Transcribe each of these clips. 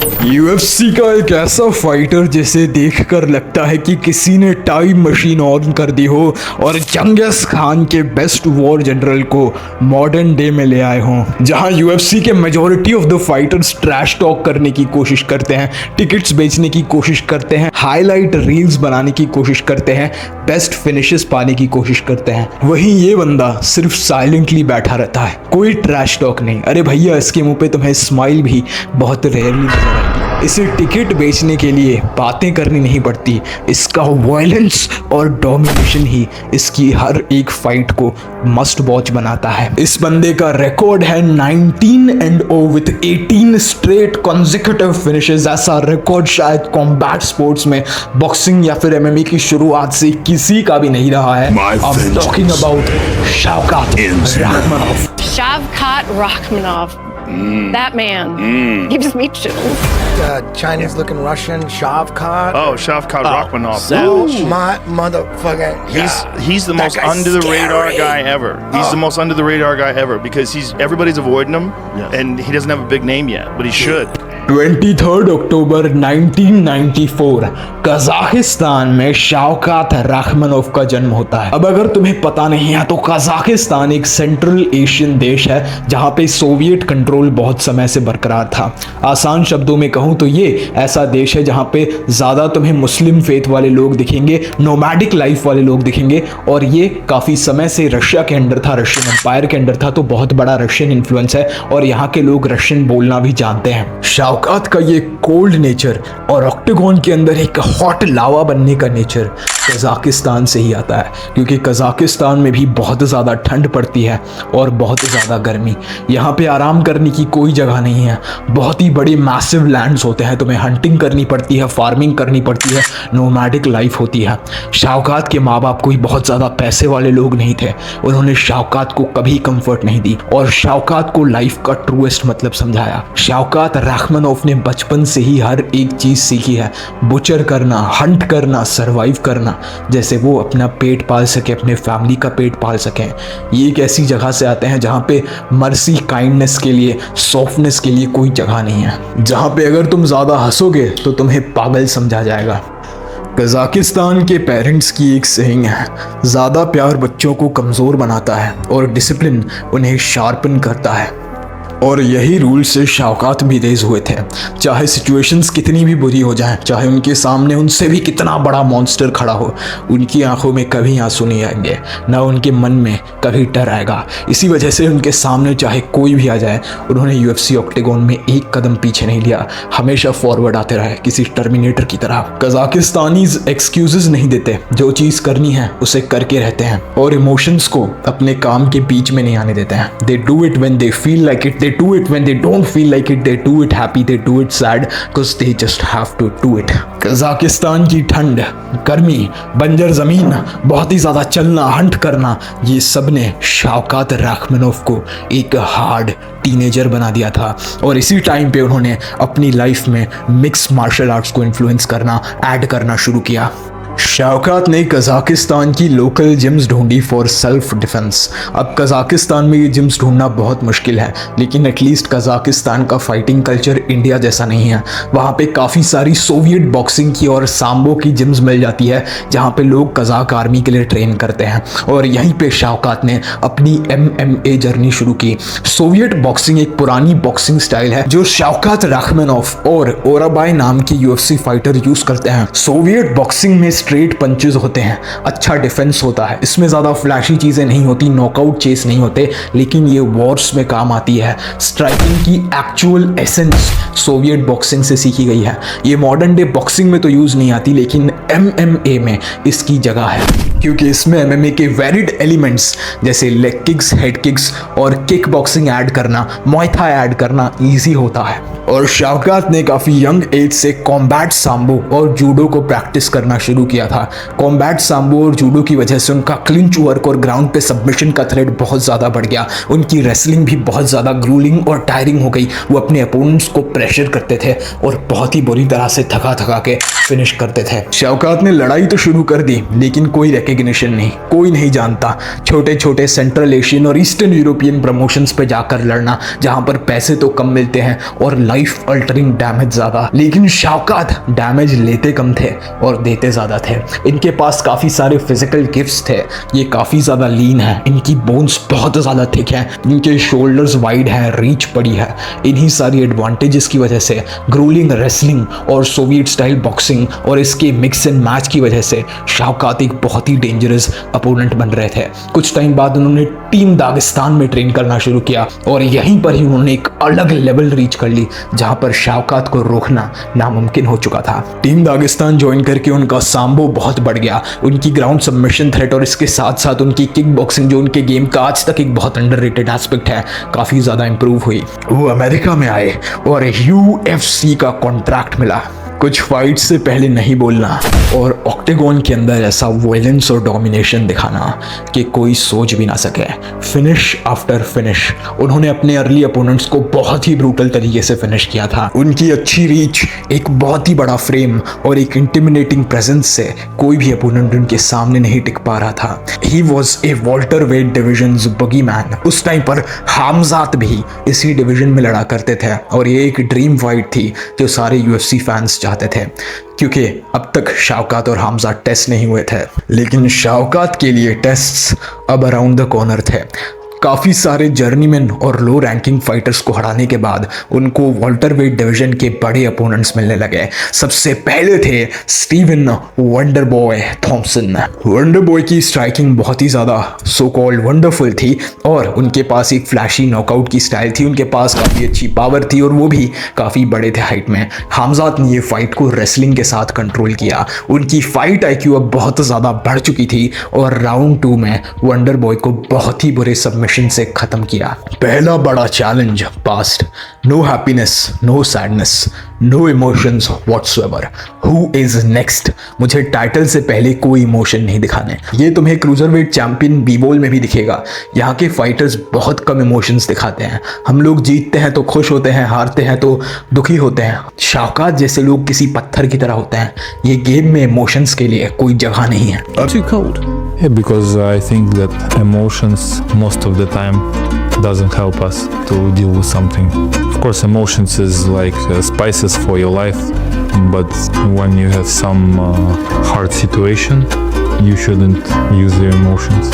UFC का एक ऐसा फाइटर जिसे देखकर लगता है कि किसी ने टाइम मशीन ऑन कर दी हो और जंगिस खान के बेस्ट वॉर जनरल को मॉडर्न डे में ले आए हों, जहां यूएफसी के majority of the fighters trash talk करने की कोशिश करते हैं, टिकट्स बेचने की कोशिश करते हैं, हाईलाइट रील्स बनाने की कोशिश करते हैं, बेस्ट फिनिशेस पाने की कोशिश करते हैं। वहीं ये बंदा सिर्फ साइलेंटली बैठा रहता है, कोई ट्रैश टॉक नहीं। अरे भैया, इसके मुंह पे तुम्हें स्माइल भी बहुत रेयरली नजर आएगी। इसे टिकट बेचने के लिए बातें करनी नहीं पड़ती, इसका वायलेंस और डोमिनेशन ही इसकी हर एक फाइट को मस्ट वॉच बनाता है। इस बंदे का रिकॉर्ड है 19-0 विद 18 स्ट्रेट कॉन्जिक्यूटिव फिनिशेस। ऐसा रिकॉर्ड शायद कॉम्बैट स्पोर्ट्स में बॉक्सिंग या फिर एमएमए की शुरुआत से किसी का भी नहीं रहा है। I am talking about Shavkat Rakhmonov. Shavkat Rakhmonov. That man gives me chills. Chinese-looking Russian Shavkat. Oh, Shavkat Rakhmonov. Oh, my motherfucking He's the That most guy's under the radar scary. guy ever. He's the most under the radar guy ever because everybody's avoiding him, and he doesn't have a big name yet, but he should. 23 October 1994 Kazakhstan में शावकात राखमनोव का जन्म होता है। अब अगर तुम्हें पता नहीं है तो कजाकिस्तान एक सेंट्रल एशियन देश है जहां पे सोवियत कंट्रोल बहुत समय से बरकरार था। आसान शब्दों में कहूं तो ये ऐसा देश है जहां पे ज़्यादा तुम्हें मुस्लिम फेथ वाले लोग दिखेंगे, नोमैडिक लाइफ वाले लोग दिखेंगे, और ये काफ़ी समय से रशिया के अंडर था, रशियन एम्पायर के अंडर था, तो बहुत बड़ा रशियन इन्फ्लुएंस है और यहाँ के लोग रशियन बोलना भी जानते हैं। शावकात का ये कोल्ड नेचर और ऑक्टेगॉन के अंदर एक हॉट लावा बनने का नेचर कजाकिस्तान से ही आता है, क्योंकि कजाकिस्तान में भी बहुत ज़्यादा ठंड पड़ती है और बहुत ज़्यादा गर्मी। यहाँ पे आराम करने की कोई जगह नहीं है, बहुत ही बड़े मैसिव लैंड्स होते हैं, तुम्हें हंटिंग करनी पड़ती है, फार्मिंग करनी पड़ती है, नोमैडिक लाइफ होती है। शावकात के माँ बाप कोई बहुत ज़्यादा पैसे वाले लोग नहीं थे, उन्होंने शावकात को कभी कंफर्ट नहीं दी और शावकात को लाइफ का ट्रूएस्ट मतलब समझाया। शावकात राखमनोव ने बचपन से ही हर एक चीज़ सीखी है, बुचर करना, हंट करना, सर्वाइव करना, जैसे वो अपना पेट पाल सके, अपने फैमिली का पेट पाल सकें। ये एक ऐसी जगह से आते हैं जहाँ पे मर्सी, काइंडनेस के लिए, सॉफ्टनेस के लिए कोई जगह नहीं है, जहाँ पे अगर तुम ज़्यादा हंसोगे तो तुम्हें पागल समझा जाएगा। कजाकिस्तान के पेरेंट्स की एक सेइंग है, ज़्यादा प्यार बच्चों को कमज़ोर बनाता है और डिसिप्लिन उन्हें शार्पन करता है, और यही रूल से शावकात भी रेज हुए थे। चाहे सिचुएशंस कितनी भी बुरी हो जाएं, चाहे उनके सामने उनसे भी कितना बड़ा मॉन्स्टर खड़ा हो, उनकी आंखों में कभी आंसू नहीं आएंगे, ना उनके मन में कभी डर आएगा। इसी वजह से उनके सामने चाहे कोई भी आ जाए, उन्होंने यूएफसी ऑक्टेगॉन में एक कदम पीछे नहीं लिया, हमेशा फॉरवर्ड आते रहे किसी टर्मिनेटर की तरह। कजाकिस्तानीज एक्सक्यूजेस नहीं देते, जो चीज़ करनी है उसे करके रहते हैं और इमोशंस को अपने काम के बीच में नहीं आने देते हैं। They do it when they feel like it, they do it when they don't feel like it, they do it happy, they do it sad, because they just have to do it. Kazakhstan की ठंड, गर्मी, बंजर ज़मीन, बहुत ही ज़्यादा चलना, Hunt करना, ये सब ने शावकात राखमनोव को एक हार्ड टीनेजर बना दिया था, और इसी टाइम पे उन्होंने अपनी लाइफ में मिक्स मार्शल आर्ट्स को इन्फ्लुएंस करना, ऐड करना शुरू किया। शावकात ने कजाकिस्तान की लोकल जिम्स ढूंढी फॉर सेल्फ डिफेंस। अब कजाकिस्तान में ये जिम्स ढूंढना बहुत मुश्किल है, लेकिन एटलीस्ट कजाकिस्तान का फाइटिंग कल्चर इंडिया जैसा नहीं है। वहाँ पे काफ़ी सारी सोवियत बॉक्सिंग की और सांबो की जिम्स मिल जाती है, जहाँ पे लोग कजाक आर्मी के लिए ट्रेन करते हैं, और यहीं पे शावकात ने अपनी MMA जर्नी शुरू की। सोवियत बॉक्सिंग एक पुरानी बॉक्सिंग स्टाइल है जो शावकात राखमनोव और ओराबाई नाम के UFC फाइटर यूज़ करते हैं। सोवियत बॉक्सिंग में स्ट्रेट पंचेस होते हैं, अच्छा डिफेंस होता है, इसमें ज़्यादा फ्लैशी चीज़ें नहीं होती, नॉकआउट चेस नहीं होते, लेकिन ये वॉर्स में काम आती है। स्ट्राइकिंग की एक्चुअल एसेंस सोवियत बॉक्सिंग से सीखी गई है। ये मॉडर्न डे बॉक्सिंग में तो यूज़ नहीं आती, लेकिन MMA में इसकी जगह है, क्योंकि इसमें MMA के वेरिड एलिमेंट्स जैसे लेग किक्स, हेड किक्स और किक बॉक्सिंग ऐड करना, मुआय थाई ऐड करना ईजी होता है। और शावकात ने काफ़ी यंग एज से कॉम्बैट, सांबो और जूडो को प्रैक्टिस करना शुरू किया था। कॉम्बैट साम्बो और जूडो की वजह से उनका क्लिंच वर्क और ग्राउंड पे सबमिशन का थ्रेड बहुत ज़्यादा बढ़ गया। उनकी रेसलिंग भी बहुत ज़्यादा ग्रूलिंग और टायरिंग हो गई। वो अपने अपोनेंट्स को प्रेशर करते थे और बहुत ही बुरी तरह से थका थका के फिनिश करते थे। शौकात ने लड़ाई तो शुरू कर दी, लेकिन कोई रिकग्निशन नहीं, कोई नहीं जानता। छोटे छोटे सेंट्रल एशियन और ईस्टर्न यूरोपियन प्रमोशंस पे जाकर लड़ना, जहां पर पैसे तो कम मिलते हैं और लाइफ अल्टरिंग डैमेज ज़्यादा। लेकिन शौकात डैमेज लेते कम थे और देते ज़्यादा थे। इनके पास काफ़ी सारे फिजिकल गिफ्ट्स थे। ये काफ़ी ज़्यादा लीन है, इनकी बोन्स बहुत ज़्यादा थिक है, इनके शोल्डर्स वाइड हैं, रीच बड़ी है। इन्हीं सारी एडवांटेजेस की वजह से ग्रूलिंग रेसलिंग और सोवियत स्टाइल बॉक्सिंग और इसके मिक्स एंड मैच की वजह से शौकात एक बहुत ही डेंजरस अपोनेंट बन रहे थे। कुछ टाइम बाद उन्होंने टीम दागिस्तान में ट्रेन करना शुरू किया और यहीं पर ही उन्होंने एक अलग लेवल रीच कर ली, जहां पर शौकात को रोकना नामुमकिन हो चुका था। टीम दागिस्तान ज्वाइन करके उनका साम्बो बहुत बढ़ गया, उनकी ग्राउंड सबमिशन थ्रेट और इसके साथ साथ उनकी किक बॉक्सिंग, जो उनके गेम का आज तक एक बहुत अंडररेटेड एस्पेक्ट है, काफ़ी ज़्यादा इंप्रूव हुई। वो अमेरिका में आए और UFC का कॉन्ट्रैक्ट मिला। कुछ फाइट से पहले नहीं बोलना और ऑक्टेगॉन के अंदर ऐसा वायलेंस और डोमिनेशन दिखाना कि कोई सोच भी ना सके। फिनिश आफ्टर फिनिश उन्होंने अपने अर्ली अपोनेंट्स को बहुत ही ब्रूटल तरीके से फिनिश किया था। उनकी अच्छी रीच, एक बहुत ही बड़ा फ्रेम और एक इंटिमिडेटिंग प्रेजेंस से कोई भी अपोनेंट उनके सामने नहीं टिक पा रहा था। He was a welterweight division boogeyman. उस टाइम पर हामजात भी इसी डिवीजन में लड़ा करते थे और ये एक ड्रीम फाइट थी जो सारे UFC फैंस चाहते थे, क्योंकि अब तक शौकात और हमजा टेस्ट नहीं हुए थे। लेकिन शौकात के लिए टेस्ट्स अब अराउंड द कॉर्नर थे। काफ़ी सारे जर्नीमैन और लो रैंकिंग फाइटर्स को हराने के बाद उनको वॉल्टर वेट डिवीजन के बड़े अपोनेंट्स मिलने लगे। सबसे पहले थे Stephen Wonderboy Thompson. Wonderboy की स्ट्राइकिंग बहुत ही ज़्यादा सो कॉल्ड वंडरफुल थी और उनके पास एक फ्लैशी नॉकआउट की स्टाइल थी। उनके पास काफ़ी अच्छी पावर थी और वो भी काफ़ी बड़े थे हाइट में। हमजात ने ये फाइट को रेसलिंग के साथ कंट्रोल किया। उनकी फाइट IQ अब बहुत ज़्यादा बढ़ चुकी थी और राउंड 2 में वंडर बॉय को बहुत ही बुरे सबमिशन से खत्म किया। पहला बड़ा challenge passed. No happiness, no sadness, no emotions whatsoever. Who is next? मुझे टाइटल से पहले कोई इमोशन नहीं दिखाने। ये तुम्हें क्रूजरवेट चैंपियन बीबोल में भी दिखेगा। यहाँ के फाइटर्स बहुत कम इमोशंस दिखाते हैं। हम लोग जीतते हैं तो खुश होते हैं, हारते हैं तो दुखी होते हैं। शौकात जैसे लोग किसी पत्थर की तरह होते हैं। ये गेम में इमोशंस के लिए कोई जगह नहीं है। Too cold. Yeah, because I think that emotions most of the time doesn't help us to deal with something. Of course, emotions is like spices for your life, but when you have some hard situation, you shouldn't use your emotions.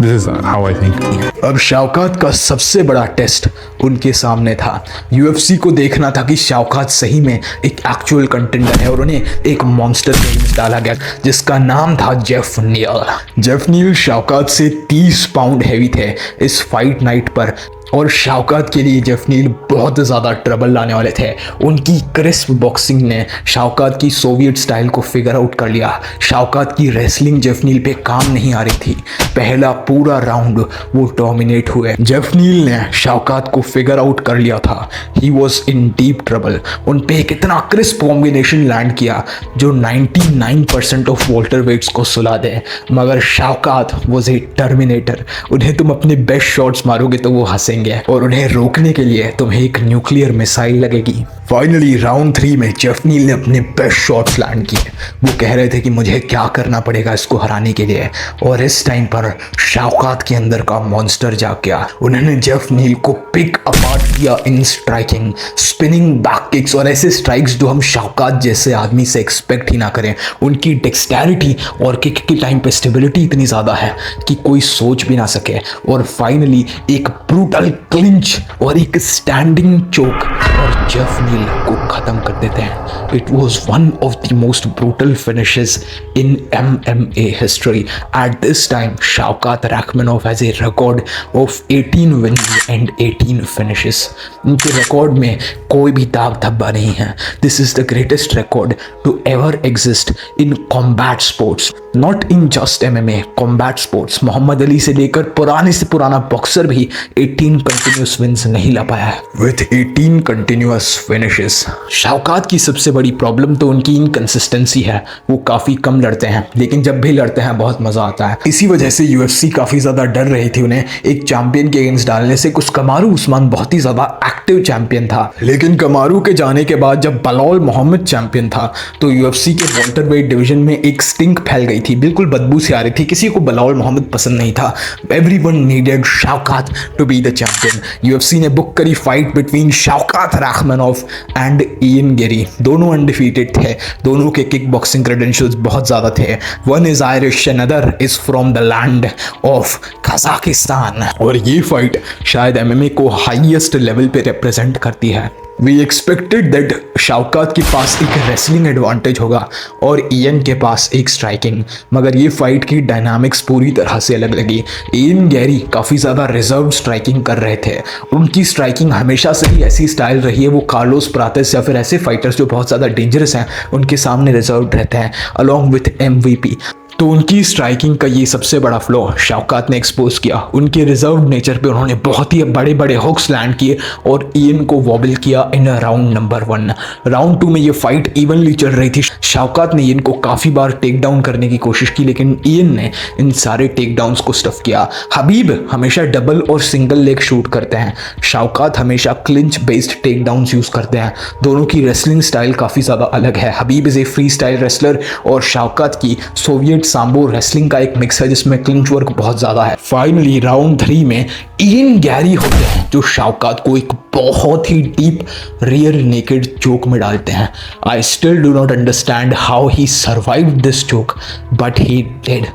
This is how I think. अब शौकात का सबसे बड़ा test उनके सामने था। UFC को देखना था कि शौकात सही में एक एक्चुअल कंटेंडर है और उन्हें एक मॉन्स्टर में डाला गया जिसका नाम था जेफ नील। जेफ नील शौकात से 30 पाउंड हैवी थे इस फाइट नाइट पर और शौकात के लिए जेफ नील बहुत ज़्यादा ट्रबल लाने वाले थे। उनकी क्रिस्प बॉक्सिंग ने शौकात की सोवियत स्टाइल को फिगर आउट कर लिया। शौकात की रेसलिंग जेफ नील पे काम नहीं आ रही थी। पहला पूरा राउंड वो डोमिनेट हुए। जेफ नील ने शौकात को फिगर आउट कर लिया था। He was in deep trouble. उन पे एक इतना क्रिस्प कॉम्बिनेशन लैंड किया जो 99% ऑफ वॉल्टर वेट्स को सुला दे। मगर शौकात वॉज ए टर्मिनेटर। उन्हें तुम अपने बेस्ट शॉट्स मारोगे तो वो हंसेंगे और उन्हें रोकने के लिए तुम्हें एक न्यूक्लियर मिसाइल लगेगी। फाइनली राउंड 3 में जेफ नील ने अपने बेस्ट शॉट्स लैंड किए। वो कह रहे थे कि मुझे क्या करना पड़ेगा इसको हराने के लिए और इस टाइम पर शौकात के अंदर का मॉन्स्टर जाग गया। उन्होंने जेफ नील को पिक अपार्ट किया इन स्ट्राइकिंग, स्पिनिंग बैक किक्स और ऐसे स्ट्राइक्स जो हम शौकात जैसे आदमी से एक्सपेक्ट ही ना करें। उनकी डेक्सटेरिटी और किक के टाइम पे स्टेबिलिटी इतनी ज़्यादा है कि कोई सोच भी ना सके। और फाइनली एक ब्रूटल क्लिंच और एक स्टैंडिंग चोक और जेफ नील को खत्म कर देते हैं। It was one of the most brutal finishes in MMA history. At this time Shavkat Rakhmonov has a record of 18 wins and 18 finishes. उनके रिकॉर्ड में कोई भी दाग धब्बा नहीं है। This is the greatest record to ever exist in combat sports, not in just MMA, combat sports. Muhammad Ali से लेकर पुराने से पुराना बॉक्सर भी 18 कंटिन्यूस विन्स नहीं ला पाया है। With 18 continuous finish finishes. Shavkat की सबसे बड़ी प्रॉब्लम तो उनकी इनकंसिस्टेंसी है। वो काफ़ी कम लड़ते हैं, लेकिन जब भी लड़ते हैं बहुत मज़ा आता है। इसी वजह से UFC काफ़ी ज़्यादा डर रही थी उन्हें एक चैंपियन के अगेंस्ट डालने से। कुछ कमारू उस्मान बहुत ही ज़्यादा एक्टिव चैंपियन था, लेकिन कमारू के जाने के बाद जब बलाल मोहम्मद चैंपियन था तो UFC के वेल्टरवेट डिवीजन में एक स्टिंक फैल गई थी, बिल्कुल बदबू सी आ रही थी। किसी को बलाल मोहम्मद पसंद नहीं था। Everyone needed Shavkat to be the champion. UFC ने बुक करी fight between Shavkat Rakhmonov and Ian Garry. दोनों अनडिफीटेड थे, दोनों के किक बॉक्सिंग क्रेडेंशियल्स बहुत ज़्यादा थे। One is Irish, another is from the land of Kazakhstan. और ये फाइट शायद MMA को हाईएस्ट लेवल पे रिप्रेजेंट करती है। वी एक्सपेक्टेड दैट शौकात के पास एक रेसलिंग एडवांटेज होगा और इयन के पास एक स्ट्राइकिंग, मगर ये फाइट की डायनामिक्स पूरी तरह से अलग लगी। इयन गैरी काफ़ी ज़्यादा रिजर्व स्ट्राइकिंग कर रहे थे। उनकी स्ट्राइकिंग हमेशा से ही ऐसी स्टाइल रही है। वो कार्लोस प्रातेस या फिर ऐसे फाइटर्स जो बहुत ज़्यादा डेंजरस हैं उनके सामने रिजर्व रहते हैं, अलॉन्ग विथ MVP। तो उनकी स्ट्राइकिंग का ये सबसे बड़ा फ्लॉ शौकात ने एक्सपोज किया। उनके रिजर्व नेचर पे उन्होंने बहुत ही बड़े बड़े हुक्स लैंड किए और इयन को वॉबल किया इन राउंड नंबर 1। राउंड 2 में ये फाइट इवनली चल रही थी। शौकात ने इयन को काफ़ी बार टेक डाउन करने की कोशिश की, लेकिन इयन ने इन सारे टेक डाउन्स को स्टफ किया। हबीब हमेशा डबल और सिंगल लेग शूट करते हैं, शौकात हमेशा clinch based take downs use करते हैं। दोनों की रेसलिंग स्टाइल काफ़ी ज़्यादा अलग है। Khabib is a free style wrestler और शौकात की सोवियत सांबो रेसलिंग का एक मिक्स है जिसमें क्लिंच वर्क बहुत ज्यादा है। फाइनली राउंड 3 में इयन गैरी होते हैं जो शौकात को एक बहुत ही डीप रियर नेकेड चोक में डालते हैं। I still do not understand how he survived this choke, but he did.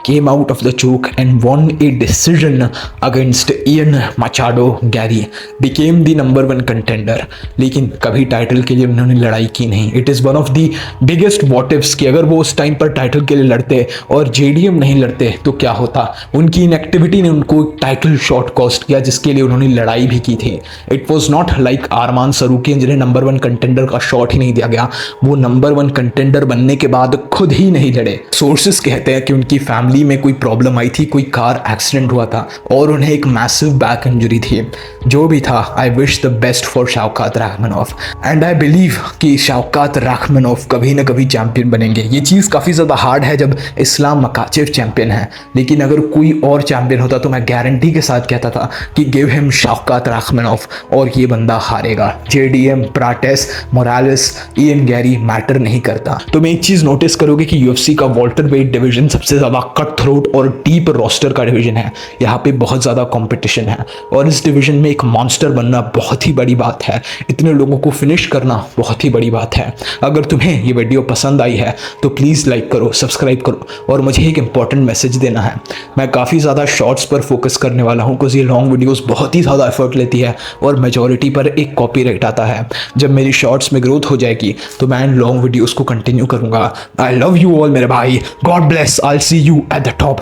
Came out of the choke and won a decision against Ian Machado. Gary became the number 1 contender, लेकिन कभी title के लिए उन्होंने लड़ाई की नहीं। It is one of the biggest what ifs कि अगर वो उस टाइम पर टाइटल के लिए लड़ते और JDM नहीं लड़ते तो क्या होता। उनकी इनएक्टिविटी ने उनको एक टाइटल शॉट कॉस्ट किया जिसके लिए उन्होंने लड़ाई भी की थी। It was not like Arman Tsarukyan जिन्हें नंबर 1 कंटेंडर का शॉट ही नहीं दिया गया। वो नंबर 1 कंटेंडर बनने के बाद खुद ही नहीं लड़े। सोर्सेस कहते हैं कि उनकी फैमिली में कोई प्रॉब्लम आई थी, कोई कार एक्सीडेंट हुआ था और उन्हें एक मैसिव बैक इंजरी थी। जो भी था, I wish the best for Shavkat Rakhmonov and I believe कि शौकात रखमनोफ कभी ना कभी चैंपियन बनेंगे। ये चीज़ काफ़ी ज़्यादा हार्ड है जब इस्लाम मकाचेव चैंपियन है, लेकिन अगर कोई और चैंपियन होता तो मैं गारंटी के साथ कहता था कि गिव हिम शौकात रखमनोफ और ये बंदा हारेगा। JDM, प्राटेस, Morales, Ian Gary matter नहीं करता। तो मैं एक चीज़ नोटिस करोगे कि UFC का वेल्टरवेट डिवीजन सबसे ज़्यादा कट थ्रोट और डीप रोस्टर का डिवीजन है। यहाँ पे बहुत ज़्यादा कंपटीशन है और इस डिवीजन में एक मॉन्स्टर बनना बहुत ही बड़ी बात है। इतने लोगों को फिनिश करना बहुत ही बड़ी बात है। अगर तुम्हें ये वीडियो पसंद आई है तो प्लीज़ लाइक करो, सब्सक्राइब करो और मुझे एक इंपॉर्टेंट मैसेज देना है। मैं काफ़ी ज़्यादा शॉर्ट्स पर फोकस करने वाला हूँ बिकॉज ये लॉन्ग वीडियोज़ बहुत ही ज़्यादा एफर्ट लेती है और मेजॉरिटी पर एक कॉपीराइट आता है। जब मेरी शॉर्ट्स में ग्रोथ हो जाएगी तो मैं इन लॉन्ग वीडियोज़ को कंटिन्यू करूँगा। आई लव यू ऑल मेरे भाई। God bless. I will see you at the top.